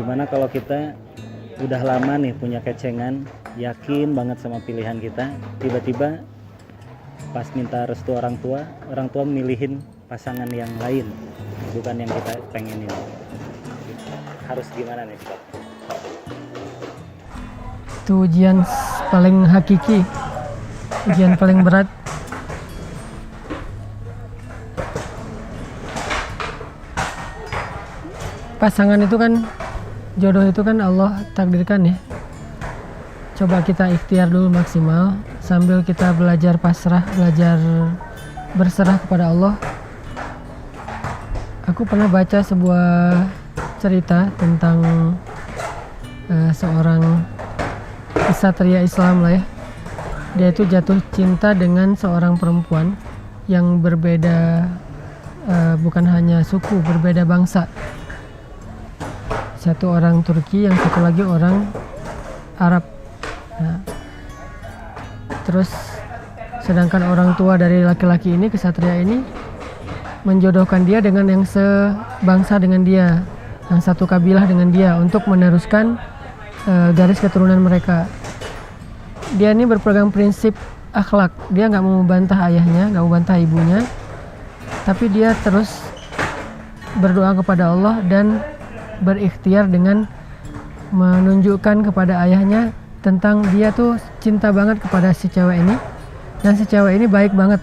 Gimana kalau kita udah lama nih punya kecengan, yakin banget sama pilihan kita, tiba-tiba pas minta restu orang tua milihin pasangan yang lain, bukan yang kita pengenin. Harus gimana nih, Sob? Itu ujian paling hakiki, ujian paling berat. Pasangan itu kan, jodoh itu kan Allah takdirkan ya. Coba kita ikhtiar dulu maksimal sambil kita belajar pasrah, belajar berserah kepada Allah. Aku pernah baca sebuah cerita tentang seorang ksatria Islam lah ya. Dia itu jatuh cinta dengan seorang perempuan yang berbeda, bukan hanya suku, berbeda bangsa. Satu orang Turki, yang satu lagi orang Arab. Nah, terus sedangkan orang tua dari laki-laki ini, ksatria ini, menjodohkan dia dengan yang sebangsa dengan dia, yang satu kabilah dengan dia, untuk meneruskan garis keturunan mereka. Dia ini berpegang prinsip akhlak. Dia nggak mau membantah ayahnya, nggak mau membantah ibunya, tapi dia terus berdoa kepada Allah dan berikhtiar dengan menunjukkan kepada ayahnya tentang dia tuh cinta banget kepada si cewek ini, dan si cewek ini baik banget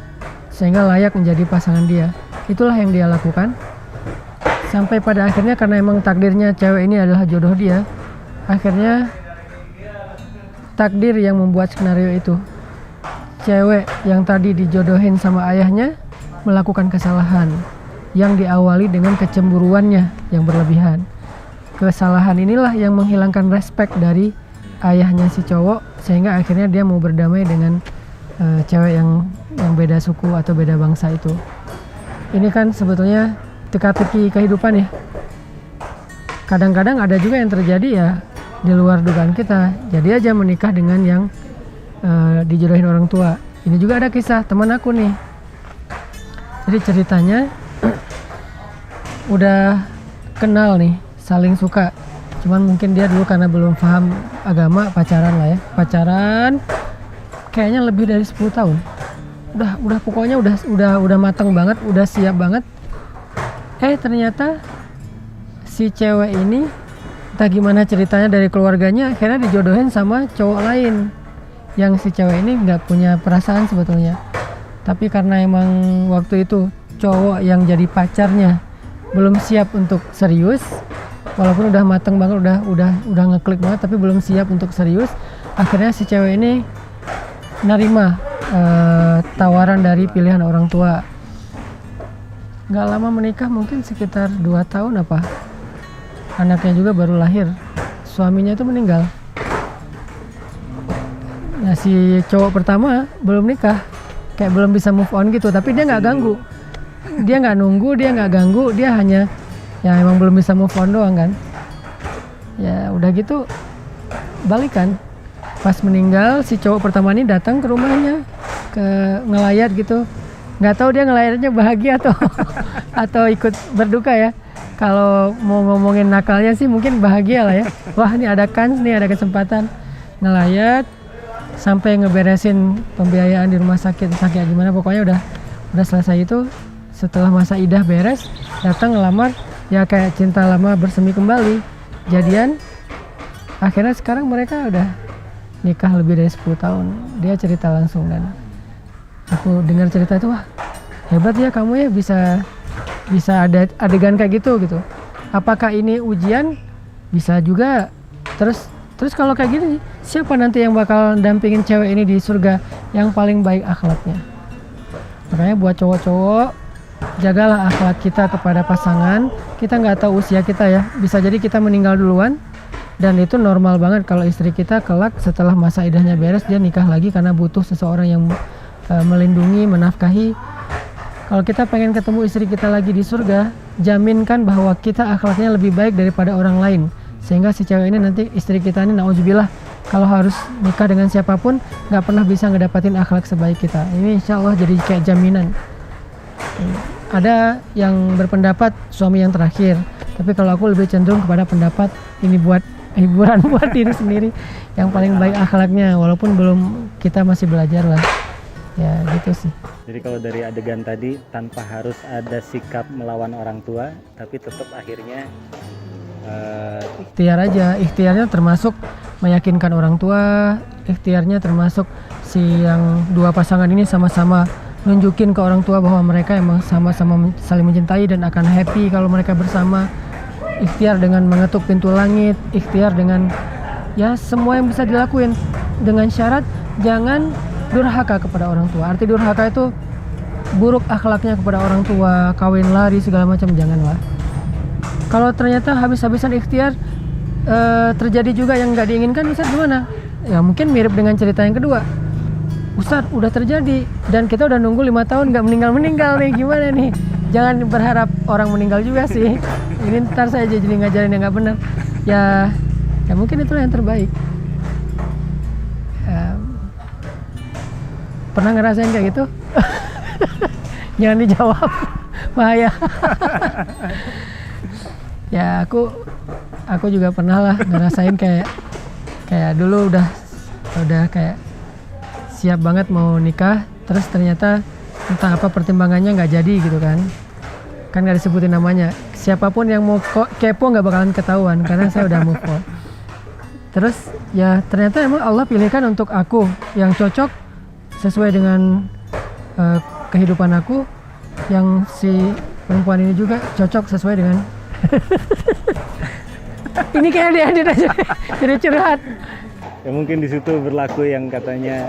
sehingga layak menjadi pasangan dia. Itulah yang dia lakukan sampai pada akhirnya, karena emang takdirnya cewek ini adalah jodoh dia, akhirnya takdir yang membuat skenario itu. Cewek yang tadi dijodohin sama ayahnya melakukan kesalahan yang diawali dengan kecemburuannya yang berlebihan. Kesalahan inilah yang menghilangkan respect dari ayahnya si cowok, sehingga akhirnya dia mau berdamai dengan cewek yang beda suku atau beda bangsa itu. Ini kan sebetulnya teka-teki kehidupan ya. Kadang-kadang ada juga yang terjadi ya di luar dugaan kita. Jadi aja menikah dengan yang dijodohin orang tua. Ini juga ada kisah teman aku nih. Jadi ceritanya udah kenal nih, saling suka. Cuman mungkin dia dulu karena belum paham agama, pacaran lah ya. Pacaran kayaknya lebih dari 10 tahun. Udah pokoknya udah matang banget, udah siap banget. Ternyata si cewek ini entah gimana ceritanya dari keluarganya, akhirnya dijodohin sama cowok lain yang si cewek ini nggak punya perasaan sebetulnya. Tapi karena emang waktu itu cowok yang jadi pacarnya belum siap untuk serius, walaupun udah mateng banget, udah ngeklik banget, tapi belum siap untuk serius. Akhirnya si cewek ini nerima tawaran dari pilihan orang tua. Nggak lama menikah, mungkin sekitar 2 tahun apa, anaknya juga baru lahir. Suaminya itu meninggal. Nah, si cowok pertama belum nikah, kayak belum bisa move on gitu, tapi dia nggak ganggu. Dia nggak nunggu, dia nggak ganggu, dia hanya ya emang belum bisa move on doang kan. Ya udah gitu balikan. Pas meninggal, si cowok pertama ini datang ke rumahnya, ke ngelayat gitu. Nggak tahu dia ngelayatnya bahagia atau ikut berduka ya. Kalau mau ngomongin nakalnya sih mungkin bahagia lah ya. Wah, ini ada kans nih, ada kesempatan ngelayat sampai ngeberesin pembiayaan di rumah sakit, kayak gimana, pokoknya udah selesai itu. Setelah masa idah beres, datang ngelamar, ya kayak cinta lama bersemi kembali, jadian. Akhirnya sekarang mereka udah nikah lebih dari 10 tahun. Dia cerita langsung dan aku dengar cerita itu, wah hebat ya kamu ya, bisa ada adegan kayak gitu. Apakah ini ujian? Bisa juga. Terus kalau kayak gini, siapa nanti yang bakal dampingin cewek ini di surga yang paling baik akhlaknya? Makanya buat cowok-cowok, jagalah akhlak kita kepada pasangan. Kita nggak tahu usia kita ya, bisa jadi kita meninggal duluan, dan itu normal banget kalau istri kita kelak setelah masa idahnya beres dia nikah lagi karena butuh seseorang yang melindungi, menafkahi. Kalau kita pengen ketemu istri kita lagi di surga, jaminkan bahwa kita akhlaknya lebih baik daripada orang lain, sehingga si cewek ini nanti, istri kita ini, nauzubillah, kalau harus nikah dengan siapapun nggak pernah bisa ngedapatin akhlak sebaik kita. Ini insya Allah jadi kayak jaminan. ada yang berpendapat suami yang terakhir, tapi kalau aku lebih cenderung kepada pendapat ini buat hiburan buat diri sendiri, yang paling baik akhlaknya, walaupun kita masih belajar lah ya, gitu sih. Jadi kalau dari adegan tadi tanpa harus ada sikap melawan orang tua, tapi tetap akhirnya Ikhtiar aja, ikhtiarnya termasuk meyakinkan orang tua, ikhtiarnya termasuk si yang dua pasangan ini sama-sama nunjukin ke orang tua bahwa mereka emang sama-sama saling mencintai dan akan happy kalau mereka bersama. Ikhtiar dengan mengetuk pintu langit, ikhtiar dengan ya semua yang bisa dilakuin, dengan syarat jangan durhaka kepada orang tua. Arti durhaka itu buruk akhlaknya kepada orang tua, kawin lari segala macam, janganlah. Kalau ternyata habis-habisan ikhtiar terjadi juga yang nggak diinginkan, Ustaz gimana? Ya mungkin mirip dengan cerita yang kedua. Ustaz udah terjadi dan kita udah nunggu 5 tahun nggak meninggal nih, gimana nih? Jangan berharap orang meninggal juga sih. Ini ntar saya jadi ngajarin yang nggak benar. Ya mungkin itulah yang terbaik. Pernah ngerasain kayak gitu? Jangan dijawab, bahaya. Ya aku juga pernah lah ngerasain kayak dulu udah kayak siap banget mau nikah, terus ternyata entah apa pertimbangannya nggak jadi gitu kan nggak disebutin namanya. Siapapun yang mau kepo nggak bakalan ketahuan karena saya udah move on. Terus ya ternyata emang Allah pilihkan untuk aku yang cocok sesuai dengan kehidupan aku, yang si perempuan ini juga cocok sesuai dengan ini kayak diedit aja jadi curhat. ya mungkin di situ berlaku yang katanya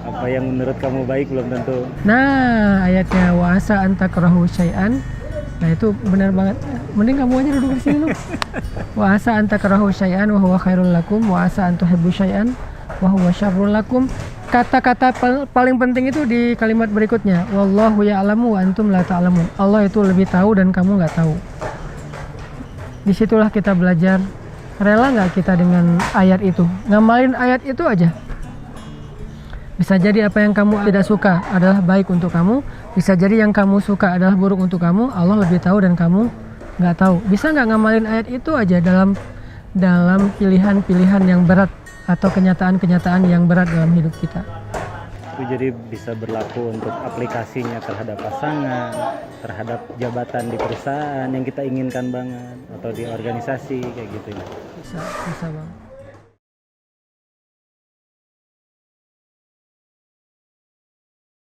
apa yang menurut kamu baik belum tentu. Nah ayatnya wa asa an takrahu syai'an, nah itu benar banget. Mending kamu aja duduk di sini lu. Wa asa an takrahu syai'an wa huwa khairul lakum wa asa an tuhibbu syai'an wa huwa syarrul lakum. Kata-kata paling penting itu di kalimat berikutnya, wallahu ya'lamu wa antum la ta'lamun. Allah itu lebih tahu dan kamu nggak tahu. Disitulah kita belajar, rela nggak kita dengan ayat itu, ngamalin ayat itu aja. Bisa jadi apa yang kamu tidak suka adalah baik untuk kamu, bisa jadi yang kamu suka adalah buruk untuk kamu. Allah lebih tahu dan kamu nggak tahu. Bisa nggak ngamalin ayat itu aja dalam pilihan-pilihan yang berat atau kenyataan-kenyataan yang berat dalam hidup kita. Itu jadi bisa berlaku untuk aplikasinya terhadap pasangan, terhadap jabatan di perusahaan yang kita inginkan banget, atau di organisasi kayak gitu ya. Bisa Bang.